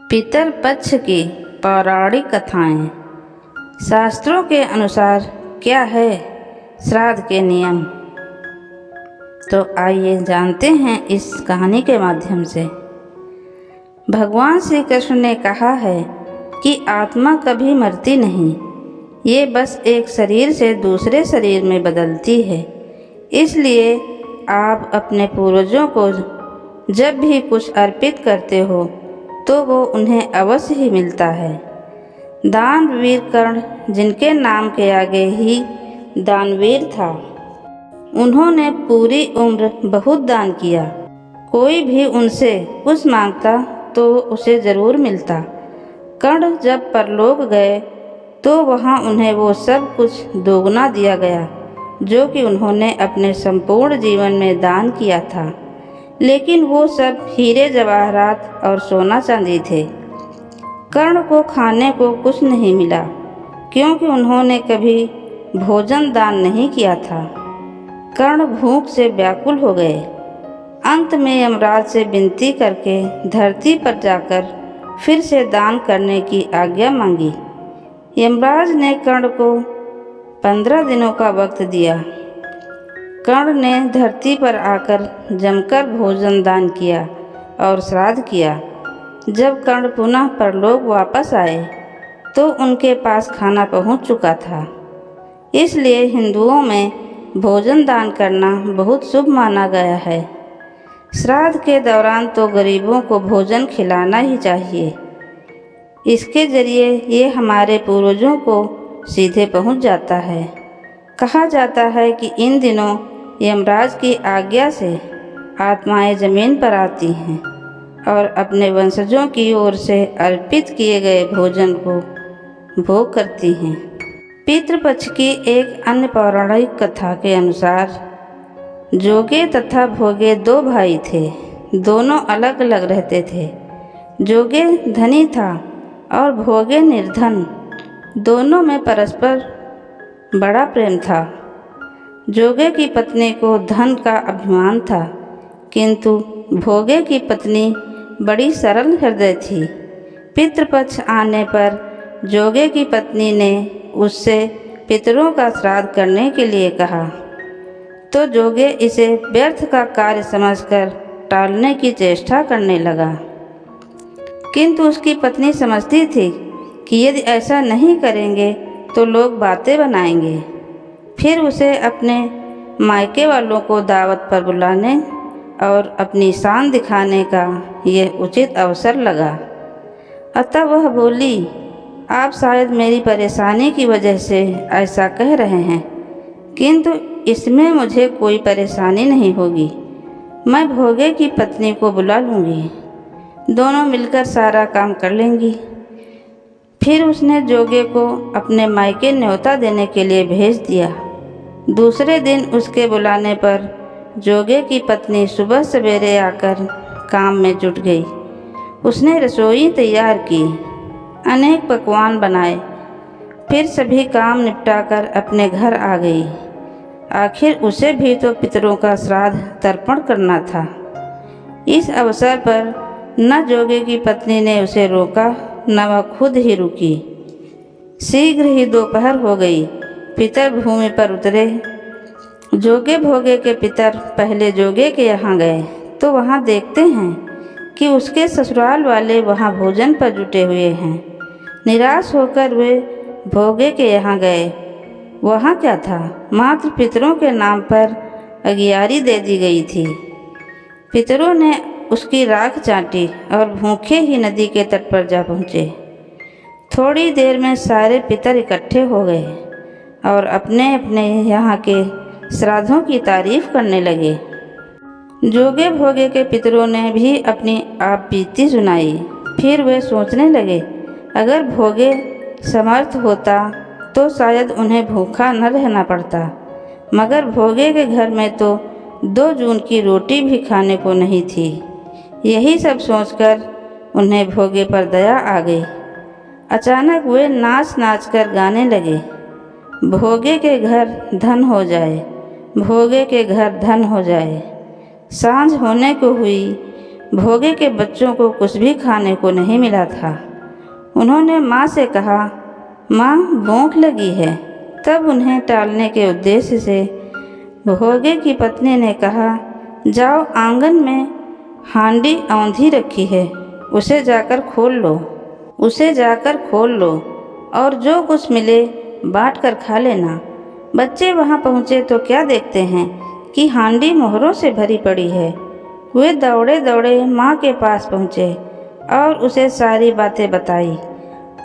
पितर पक्ष की पौराणिक कथाएं। शास्त्रों के अनुसार क्या है श्राद्ध के नियम, तो आइए जानते हैं इस कहानी के माध्यम से। भगवान श्री कृष्ण ने कहा है कि आत्मा कभी मरती नहीं, ये बस एक शरीर से दूसरे शरीर में बदलती है। इसलिए आप अपने पूर्वजों को जब भी कुछ अर्पित करते हो तो वो उन्हें अवश्य ही मिलता है। दानवीर कर्ण, जिनके नाम के आगे ही दानवीर था, उन्होंने पूरी उम्र बहुत दान किया। कोई भी उनसे कुछ मांगता तो उसे ज़रूर मिलता। कर्ण जब परलोक गए तो वहाँ उन्हें वो सब कुछ दोगुना दिया गया जो कि उन्होंने अपने संपूर्ण जीवन में दान किया था। लेकिन वो सब हीरे जवाहरात और सोना चांदी थे। कर्ण को खाने को कुछ नहीं मिला क्योंकि उन्होंने कभी भोजन दान नहीं किया था। कर्ण भूख से व्याकुल हो गए। अंत में यमराज से विनती करके धरती पर जाकर फिर से दान करने की आज्ञा मांगी। यमराज ने कर्ण को 15 दिनों का वक्त दिया। कर्ण ने धरती पर आकर जमकर भोजन दान किया और श्राद्ध किया। जब कर्ण पुनः परलोक वापस आए तो उनके पास खाना पहुंच चुका था। इसलिए हिंदुओं में भोजन दान करना बहुत शुभ माना गया है। श्राद्ध के दौरान तो गरीबों को भोजन खिलाना ही चाहिए। इसके जरिए ये हमारे पूर्वजों को सीधे पहुंच जाता है। कहा जाता है कि इन दिनों यमराज की आज्ञा से आत्माएं जमीन पर आती हैं और अपने वंशजों की ओर से अर्पित किए गए भोजन को भोग करती हैं। पितृपक्ष की एक अन्य पौराणिक कथा के अनुसार जोगे तथा भोगे 2 भाई थे। दोनों अलग अलग रहते थे। जोगे धनी था और भोगे निर्धन। दोनों में परस्पर बड़ा प्रेम था। जोगे की पत्नी को धन का अभिमान था, किंतु भोगे की पत्नी बड़ी सरल हृदय थी। पितृपक्ष आने पर जोगे की पत्नी ने उससे पितरों का श्राद्ध करने के लिए कहा, तो जोगे इसे व्यर्थ का कार्य समझकर टालने की चेष्टा करने लगा। किंतु उसकी पत्नी समझती थी कि यदि ऐसा नहीं करेंगे तो लोग बातें बनाएंगे। फिर उसे अपने मायके वालों को दावत पर बुलाने और अपनी शान दिखाने का यह उचित अवसर लगा। अतः वह बोली, आप शायद मेरी परेशानी की वजह से ऐसा कह रहे हैं, किंतु इसमें मुझे कोई परेशानी नहीं होगी। मैं भोगे की पत्नी को बुला लूँगी, दोनों मिलकर सारा काम कर लेंगी। फिर उसने जोगे को अपने मायके न्योता देने के लिए भेज दिया। दूसरे दिन उसके बुलाने पर जोगे की पत्नी सुबह सवेरे आकर काम में जुट गई। उसने रसोई तैयार की, अनेक पकवान बनाए, फिर सभी काम निपटाकर अपने घर आ गई। आखिर उसे भी तो पितरों का श्राद्ध तर्पण करना था। इस अवसर पर न जोगे की पत्नी ने उसे रोका, न वह खुद ही रुकी। शीघ्र ही दोपहर हो गई। पितर भूमि पर उतरे। जोगे भोगे के पितर पहले जोगे के यहाँ गए तो वहाँ देखते हैं कि उसके ससुराल वाले वहाँ भोजन पर जुटे हुए हैं। निराश होकर वे भोगे के यहाँ गए। वहाँ क्या था, मात्र पितरों के नाम पर अगियारी दे दी गई थी। पितरों ने उसकी राख चाटी और भूखे ही नदी के तट पर जा पहुँचे। थोड़ी देर में सारे पितर इकट्ठे हो गए और अपने अपने यहाँ के श्राद्धों की तारीफ करने लगे। जोगे भोगे के पितरों ने भी अपनी आप बीती सुनाई। फिर वे सोचने लगे, अगर भोगे समर्थ होता तो शायद उन्हें भूखा न रहना पड़ता, मगर भोगे के घर में तो 2 जून की रोटी भी खाने को नहीं थी। यही सब सोचकर उन्हें भोगे पर दया आ गई। अचानक वे नाच नाच कर गाने लगे, भोगे के घर धन हो जाए, भोगे के घर धन हो जाए। सांझ होने को हुई। भोगे के बच्चों को कुछ भी खाने को नहीं मिला था। उन्होंने माँ से कहा, माँ भूख लगी है। तब उन्हें टालने के उद्देश्य से भोगे की पत्नी ने कहा, जाओ आंगन में हांडी औंधी रखी है, उसे जाकर खोल लो और जो कुछ मिले बांट कर खा लेना। बच्चे वहाँ पहुँचे तो क्या देखते हैं कि हांडी मोहरों से भरी पड़ी है। वे दौड़े दौड़े माँ के पास पहुँचे और उसे सारी बातें बताई।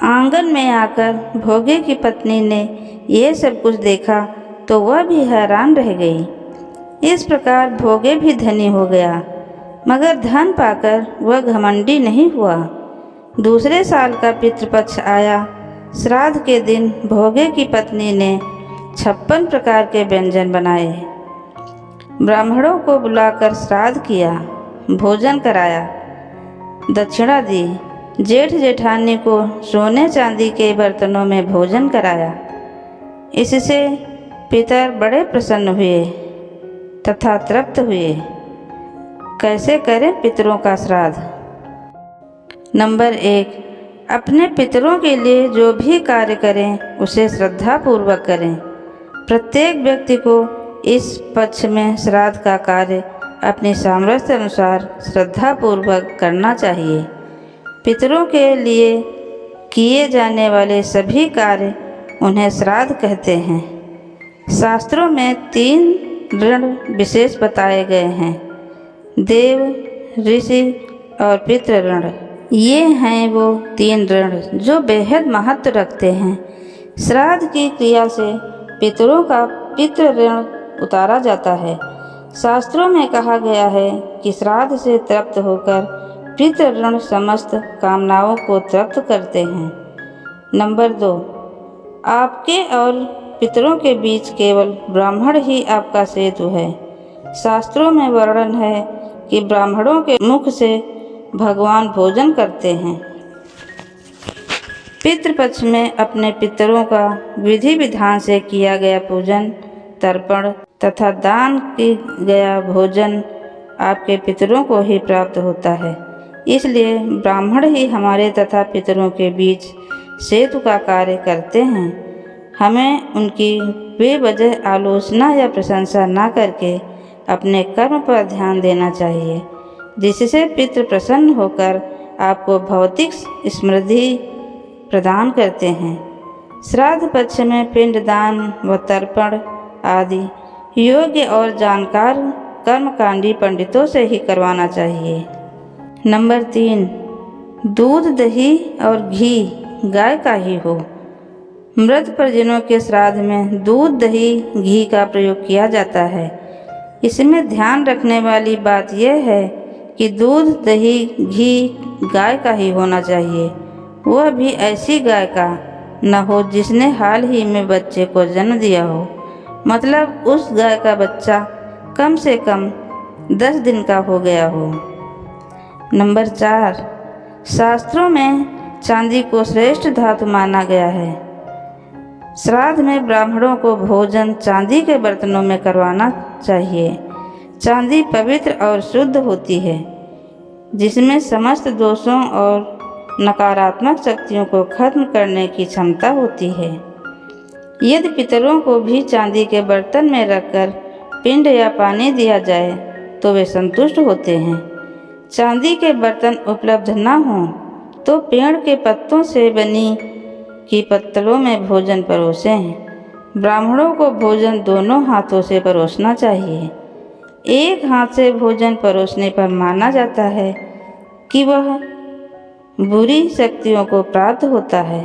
आंगन में आकर भोगे की पत्नी ने ये सब कुछ देखा तो वह भी हैरान रह गई। इस प्रकार भोगे भी धनी हो गया, मगर धन पाकर वह घमंडी नहीं हुआ। दूसरे साल का पितृपक्ष आया। श्राद्ध के दिन भोगे की पत्नी ने 56 प्रकार के व्यंजन बनाए। ब्राह्मणों को बुलाकर श्राद्ध किया, भोजन कराया, दक्षिणा दी। जेठ जेठानी को सोने चांदी के बर्तनों में भोजन कराया। इससे पितर बड़े प्रसन्न हुए तथा तृप्त हुए। कैसे करें पितरों का श्राद्ध? नंबर 1, अपने पितरों के लिए जो भी कार्य करें उसे श्रद्धापूर्वक करें। प्रत्येक व्यक्ति को इस पक्ष में श्राद्ध का कार्य अपनी सामर्थ्य अनुसार श्रद्धापूर्वक करना चाहिए। पितरों के लिए किए जाने वाले सभी कार्य उन्हें श्राद्ध कहते हैं। शास्त्रों में 3 ऋण विशेष बताए गए हैं, देव, ऋषि और पितृ ऋण। ये हैं वो 3 ऋण जो बेहद महत्व रखते हैं। श्राद्ध की क्रिया से पितरों का पितृ ऋण उतारा जाता है। शास्त्रों में कहा गया है कि श्राद्ध से तृप्त होकर पितृ ऋण समस्त कामनाओं को तृप्त करते हैं। नंबर 2, आपके और पितरों के बीच केवल ब्राह्मण ही आपका सेतु है। शास्त्रों में वर्णन है कि ब्राह्मणों के मुख से भगवान भोजन करते हैं। पितृपक्ष में अपने पितरों का विधि विधान से किया गया पूजन, तर्पण तथा दान किया गया भोजन आपके पितरों को ही प्राप्त होता है। इसलिए ब्राह्मण ही हमारे तथा पितरों के बीच सेतु का कार्य करते हैं। हमें उनकी बेवजह आलोचना या प्रशंसा न करके अपने कर्म पर ध्यान देना चाहिए, जिससे पितृ प्रसन्न होकर आपको भौतिक समृद्धि प्रदान करते हैं। श्राद्ध पक्ष में पिंडदान व तर्पण आदि योग्य और जानकार कर्मकांडी पंडितों से ही करवाना चाहिए। नंबर 3, दूध, दही और घी गाय का ही हो। मृत परिजनों के श्राद्ध में दूध, दही, घी का प्रयोग किया जाता है। इसमें ध्यान रखने वाली बात यह है कि दूध, दही, घी गाय का ही होना चाहिए। वह भी ऐसी गाय का न हो जिसने हाल ही में बच्चे को जन्म दिया हो, मतलब उस गाय का बच्चा कम से कम 10 दिन का हो गया हो। नंबर 4, शास्त्रों में चांदी को श्रेष्ठ धातु माना गया है। श्राद्ध में ब्राह्मणों को भोजन चांदी के बर्तनों में करवाना चाहिए। चांदी पवित्र और शुद्ध होती है, जिसमें समस्त दोषों और नकारात्मक शक्तियों को खत्म करने की क्षमता होती है। यदि पितरों को भी चांदी के बर्तन में रखकर पिंड या पानी दिया जाए तो वे संतुष्ट होते हैं। चांदी के बर्तन उपलब्ध न हों तो पेड़ के पत्तों से बनी की पत्तलों में भोजन परोसें। ब्राह्मणों को भोजन दोनों हाथों से परोसना चाहिए। एक हाथ से भोजन परोसने पर माना जाता है कि वह बुरी शक्तियों को प्राप्त होता है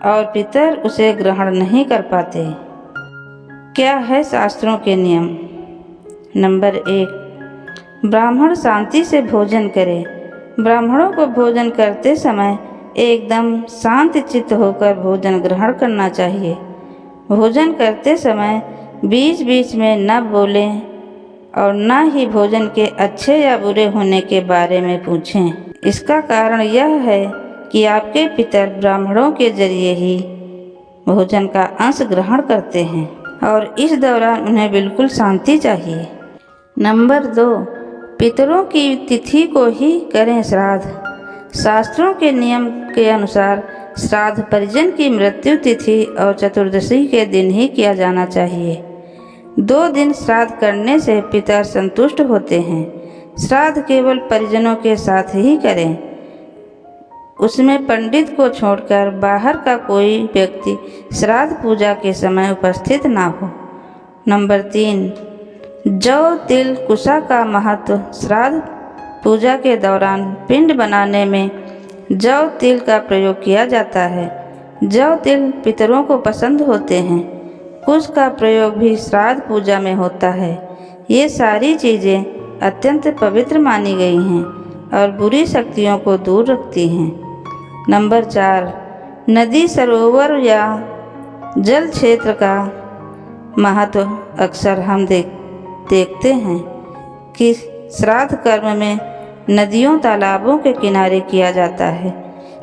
और पितर उसे ग्रहण नहीं कर पाते। क्या है शास्त्रों के नियम? नंबर 1, ब्राह्मण शांति से भोजन करे। ब्राह्मणों को भोजन करते समय एकदम शांत चित्त होकर भोजन ग्रहण करना चाहिए। भोजन करते समय बीच बीच में न बोलें और न ही भोजन के अच्छे या बुरे होने के बारे में पूछें। इसका कारण यह है कि आपके पितर ब्राह्मणों के जरिए ही भोजन का अंश ग्रहण करते हैं और इस दौरान उन्हें बिल्कुल शांति चाहिए। नंबर 2, पितरों की तिथि को ही करें श्राद्ध। शास्त्रों के नियम के अनुसार श्राद्ध परिजन की मृत्यु तिथि और चतुर्दशी के दिन ही किया जाना चाहिए। 2 दिन श्राद्ध करने से पितर संतुष्ट होते हैं। श्राद्ध केवल परिजनों के साथ ही करें, उसमें पंडित को छोड़कर बाहर का कोई व्यक्ति श्राद्ध पूजा के समय उपस्थित ना हो। नंबर 3, जौ तिल कुशा का महत्व। श्राद्ध पूजा के दौरान पिंड बनाने में जौ तिल का प्रयोग किया जाता है। जौ तिल पितरों को पसंद होते हैं। कुश का प्रयोग भी श्राद्ध पूजा में होता है। ये सारी चीज़ें अत्यंत पवित्र मानी गई हैं और बुरी शक्तियों को दूर रखती हैं। नंबर 4, नदी, सरोवर या जल क्षेत्र का महत्व। अक्सर हम देखते हैं कि श्राद्ध कर्म में नदियों, तालाबों के किनारे किया जाता है।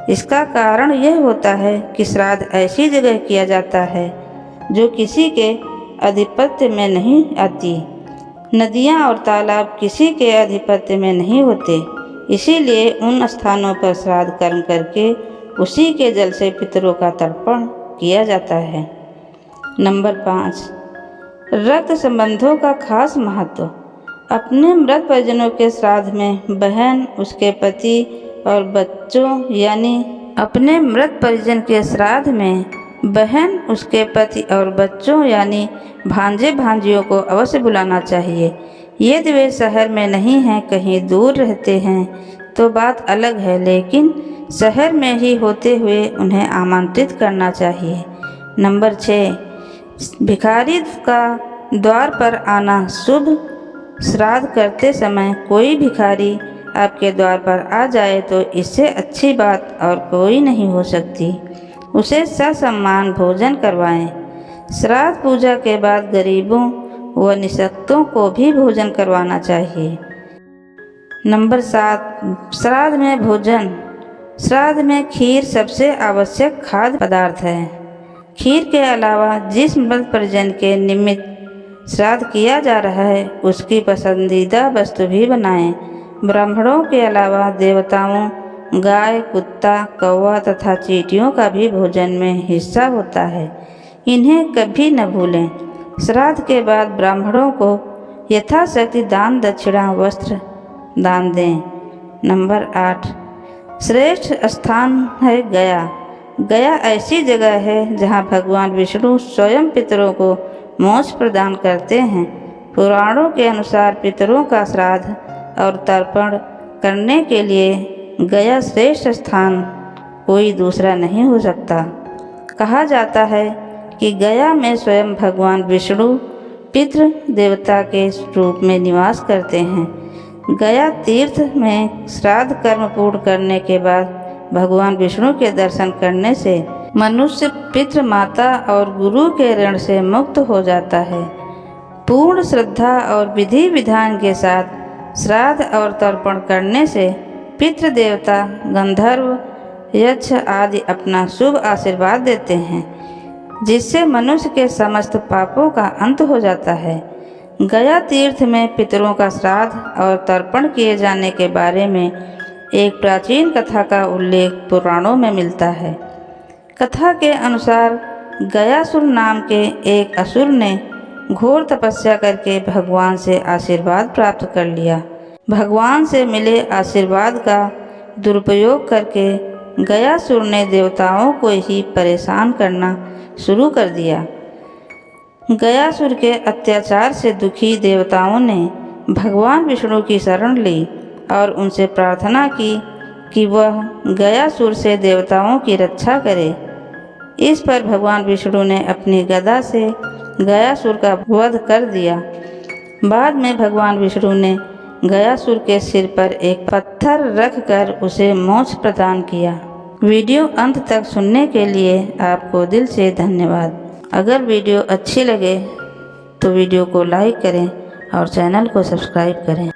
इसका कारण यह होता है कि श्राद्ध ऐसी जगह किया जाता है जो किसी के आधिपत्य में नहीं आती। नदियाँ और तालाब किसी के आधिपत्य में नहीं होते, इसीलिए उन स्थानों पर श्राद्ध कर्म करके उसी के जल से पितरों का तर्पण किया जाता है। नंबर 5, रक्त संबंधों का खास महत्व। अपने मृत परिजनों के श्राद्ध में बहन, उसके पति और बच्चों यानी अपने मृत परिजन के श्राद्ध में बहन, उसके पति और बच्चों यानी भांजे भांजियों को अवश्य बुलाना चाहिए। यदि वे शहर में नहीं हैं, कहीं दूर रहते हैं तो बात अलग है, लेकिन शहर में ही होते हुए उन्हें आमंत्रित करना चाहिए। नंबर 6, भिखारी का द्वार पर आना शुभ। श्राद्ध करते समय कोई भिखारी आपके द्वार पर आ जाए तो इससे अच्छी बात और कोई नहीं हो सकती। उसे ससम्मान भोजन करवाएं। श्राद्ध पूजा के बाद गरीबों व निःशक्तों को भी भोजन करवाना चाहिए। नंबर 7, श्राद्ध में भोजन। श्राद्ध में खीर सबसे आवश्यक खाद्य पदार्थ है। खीर के अलावा जिस मृत परिजन के निमित्त श्राद्ध किया जा रहा है उसकी पसंदीदा वस्तु भी बनाएं। ब्राह्मणों के अलावा देवताओं, गाय, कुत्ता, कौवा तथा चींटियों का भी भोजन में हिस्सा होता है। इन्हें कभी न भूलें। श्राद्ध के बाद ब्राह्मणों को यथाशक्ति दान दक्षिणा वस्त्र दान दें। नंबर 8, श्रेष्ठ स्थान है गया। गया ऐसी जगह है जहाँ भगवान विष्णु स्वयं पितरों को मोक्ष प्रदान करते हैं। पुराणों के अनुसार पितरों का श्राद्ध और तर्पण करने के लिए गया श्रेष्ठ स्थान कोई दूसरा नहीं हो सकता। कहा जाता है कि गया में स्वयं भगवान विष्णु पितृ देवता के रूप में निवास करते हैं। गया तीर्थ में श्राद्ध कर्म पूर्ण करने के बाद भगवान विष्णु के दर्शन करने से मनुष्य पितृ, माता और गुरु के ऋण से मुक्त हो जाता है। पूर्ण श्रद्धा और विधि विधान के साथ श्राद्ध और तर्पण करने से पितृ देवता, गंधर्व, यक्ष आदि अपना शुभ आशीर्वाद देते हैं, जिससे मनुष्य के समस्त पापों का अंत हो जाता है। गया तीर्थ में पितरों का श्राद्ध और तर्पण किए जाने के बारे में एक प्राचीन कथा का उल्लेख पुराणों में मिलता है। कथा के अनुसार गयासुर नाम के एक असुर ने घोर तपस्या करके भगवान से आशीर्वाद प्राप्त कर लिया। भगवान से मिले आशीर्वाद का दुरुपयोग करके गयासुर ने देवताओं को ही परेशान करना शुरू कर दिया। गयासुर के अत्याचार से दुखी देवताओं ने भगवान विष्णु की शरण ली और उनसे प्रार्थना की कि वह गयासुर से देवताओं की रक्षा करे। इस पर भगवान विष्णु ने अपनी गदा से गयासुर का वध कर दिया। बाद में भगवान विष्णु ने गयासुर के सिर पर एक पत्थर रखकर उसे मोक्ष प्रदान किया। वीडियो अंत तक सुनने के लिए आपको दिल से धन्यवाद। अगर वीडियो अच्छी लगे तो वीडियो को लाइक करें और चैनल को सब्सक्राइब करें।